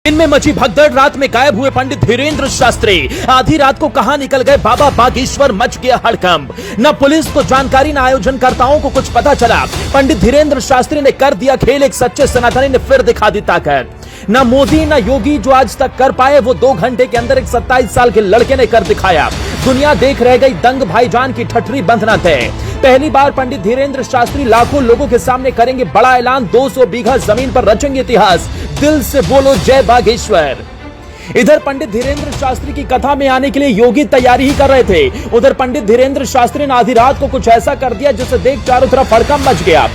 इनमें मची भगदड़, रात में गायब हुए पंडित धीरेन्द्र शास्त्री। आधी रात को कहां निकल गए बाबा बागेश्वर, मच गया हड़कंप। न पुलिस को जानकारी, न आयोजनकर्ताओं को कुछ पता चला। पंडित धीरेन्द्र शास्त्री ने कर दिया खेल, एक सच्चे सनातनी ने फिर दिखा दी ताकत। न मोदी न योगी जो आज तक कर पाए, वो 2 घंटे के अंदर एक 27 साल के लड़के ने कर दिखाया। दुनिया देख रह गई, दंग भाईजान की ठठरी बंधना तय। पहली बार पंडित धीरेन्द्र शास्त्री लाखों लोगों के सामने करेंगे बड़ा ऐलान, 200 बीघा जमीन पर रचेंगे इतिहास। दिल से बोलो जय बागेश्वर। इधर पंडित धीरेन्द्र शास्त्री की कथा में आने के लिए योगी तैयारी ही कर रहे थे। उधर पंडित धीरेन्द्र शास्त्री ने आधी रात को कुछ ऐसा कर दिया जिसे देख चारों तरफ हड़कंप मच गया।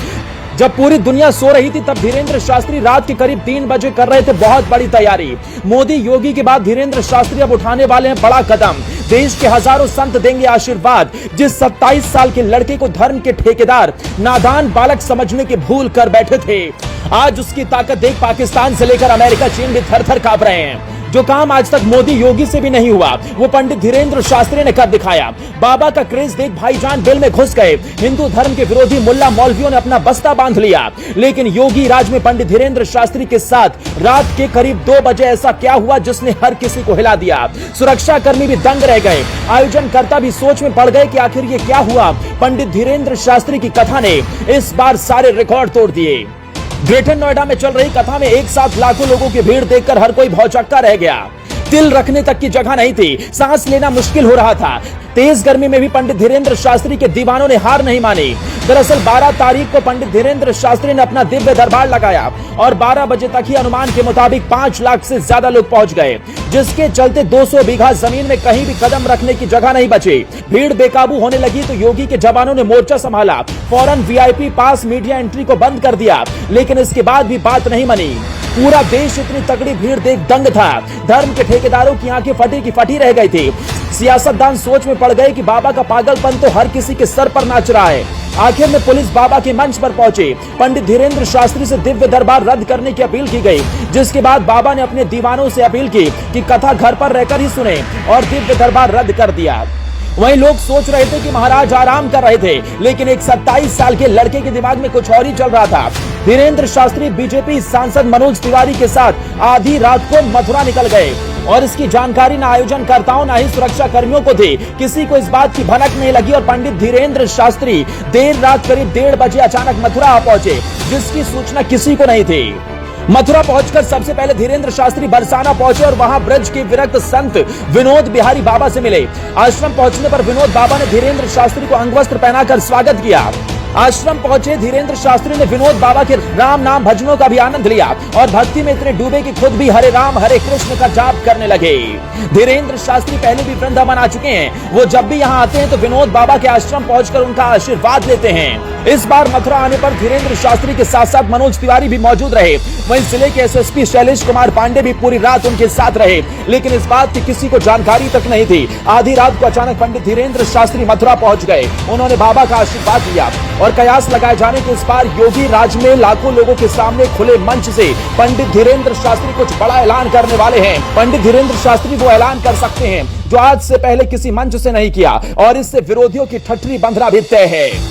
जब पूरी दुनिया सो रही थी तब धीरेन्द्र शास्त्री रात के करीब 3 बजे कर रहे थे बहुत बड़ी तैयारी। मोदी योगी के बाद धीरेन्द्र शास्त्री अब उठाने वाले हैं बड़ा कदम। देश के हजारों संत देंगे आशीर्वाद। जिस 27 साल के लड़के को धर्म के ठेकेदार नादान बालक समझने की भूल कर बैठे थे, आज उसकी ताकत देख पाकिस्तान से लेकर अमेरिका, चीन भी थर थर कांप रहे हैं। जो काम आज तक मोदी योगी से भी नहीं हुआ, वो पंडित धीरेन्द्र शास्त्री ने कर दिखाया। बाबा का क्रेज देख भाईजान बिल में घुस गए। हिंदू धर्म के विरोधी मुल्ला मौलवियों ने अपना बस्ता बांध लिया। लेकिन योगी राज में पंडित धीरेन्द्र शास्त्री के साथ रात के करीब 2 बजे ऐसा क्या हुआ जिसने हर किसी को हिला दिया। सुरक्षा कर्मी भी दंग रह गए, आयोजनकर्ता भी सोच में पड़ गए कि आखिर ये क्या हुआ। पंडित धीरेन्द्र शास्त्री की कथा ने इस बार सारे रिकॉर्ड तोड़ दिए। ग्रेटर नोएडा में चल रही कथा में एक साथ लाखों लोगों की भीड़ देखकर हर कोई भौचक्का रह गया। तिल रखने तक की जगह नहीं थी, सांस लेना मुश्किल हो रहा था। तेज गर्मी में भी पंडित धीरेन्द्र शास्त्री के दीवानों ने हार नहीं मानी। दरअसल 12 तारीख को पंडित धीरेन्द्र शास्त्री ने अपना दिव्य दरबार लगाया और 12 बजे तक ही अनुमान के मुताबिक 5 लाख से ज्यादा लोग पहुंच गए, जिसके चलते 200 बीघा जमीन में कहीं भी कदम रखने की जगह नहीं बची। भीड़ बेकाबू होने लगी तो योगी के जवानों ने मोर्चा संभाला। फौरन वीआईपी पास, मीडिया एंट्री को बंद कर दिया, लेकिन इसके बाद भी बात नहीं बनी। पूरा देश इतनी तगड़ी भीड़ देख दंग था। धर्म के ठेकेदारों की आंखें फटी की फटी रह गई थी। सियासतदान सोच में पड़ गए कि बाबा का पागलपन तो हर किसी के सर पर नाच रहा है। आखिर में पुलिस बाबा के मंच पर पहुंची। पंडित धीरेन्द्र शास्त्री से दिव्य दरबार रद्द करने की अपील की गई, जिसके बाद बाबा ने अपने दीवानों से अपील की कि कथा घर पर रहकर ही सुने और दिव्य दरबार रद्द कर दिया। वहीं लोग सोच रहे थे कि महाराज आराम कर रहे थे, लेकिन एक 27 साल के लड़के के दिमाग में कुछ और ही चल रहा था। धीरेन्द्र शास्त्री बीजेपी सांसद मनोज तिवारी के साथ आधी रात को मथुरा निकल गए और इसकी जानकारी न आयोजनकर्ताओं न ही सुरक्षा कर्मियों को थी। किसी को इस बात की भनक नहीं लगी और पंडित धीरेन्द्र शास्त्री देर रात करीब 1:30 बजे अचानक मथुरा पहुंचे, जिसकी सूचना किसी को नहीं थी। मथुरा पहुंचकर सबसे पहले धीरेन्द्र शास्त्री बरसाना पहुंचे और वहां ब्रज के विरक्त संत विनोद बिहारी बाबा से मिले। आश्रम पहुंचने पर विनोद बाबा ने धीरेन्द्र शास्त्री को अंगवस्त्र पहनाकर स्वागत किया। आश्रम पहुंचे धीरेन्द्र शास्त्री ने विनोद बाबा के राम नाम भजनों का भी आनंद लिया और भक्ति में इतने डूबे कि खुद भी हरे राम हरे कृष्ण का जाप करने लगे। धीरेन्द्र शास्त्री पहले भी वृंदावन आ चुके हैं। वो जब भी यहाँ आते हैं तो विनोद बाबा के आश्रम पहुंचकर उनका आशीर्वाद लेते हैं। इस बार मथुरा आने पर धीरेन्द्र शास्त्री के साथ साथ मनोज तिवारी भी मौजूद रहे। वहीं जिले के एसएसपी शैलेश कुमार पांडे भी पूरी रात उनके साथ रहे, लेकिन इस बात की किसी को जानकारी तक नहीं थी। आधी रात को अचानक पंडित धीरेन्द्र शास्त्री मथुरा पहुंच गए। उन्होंने बाबा का आशीर्वाद लिया और कयास लगाए जाने के इस बार योगी राज में लाखों लोगों के सामने खुले मंच से पंडित धीरेन्द्र शास्त्री कुछ बड़ा ऐलान करने वाले हैं। पंडित धीरेन्द्र शास्त्री वो ऐलान कर सकते हैं जो आज से पहले किसी मंच से नहीं किया और इससे विरोधियों की ठठरी बंधना भी तय है।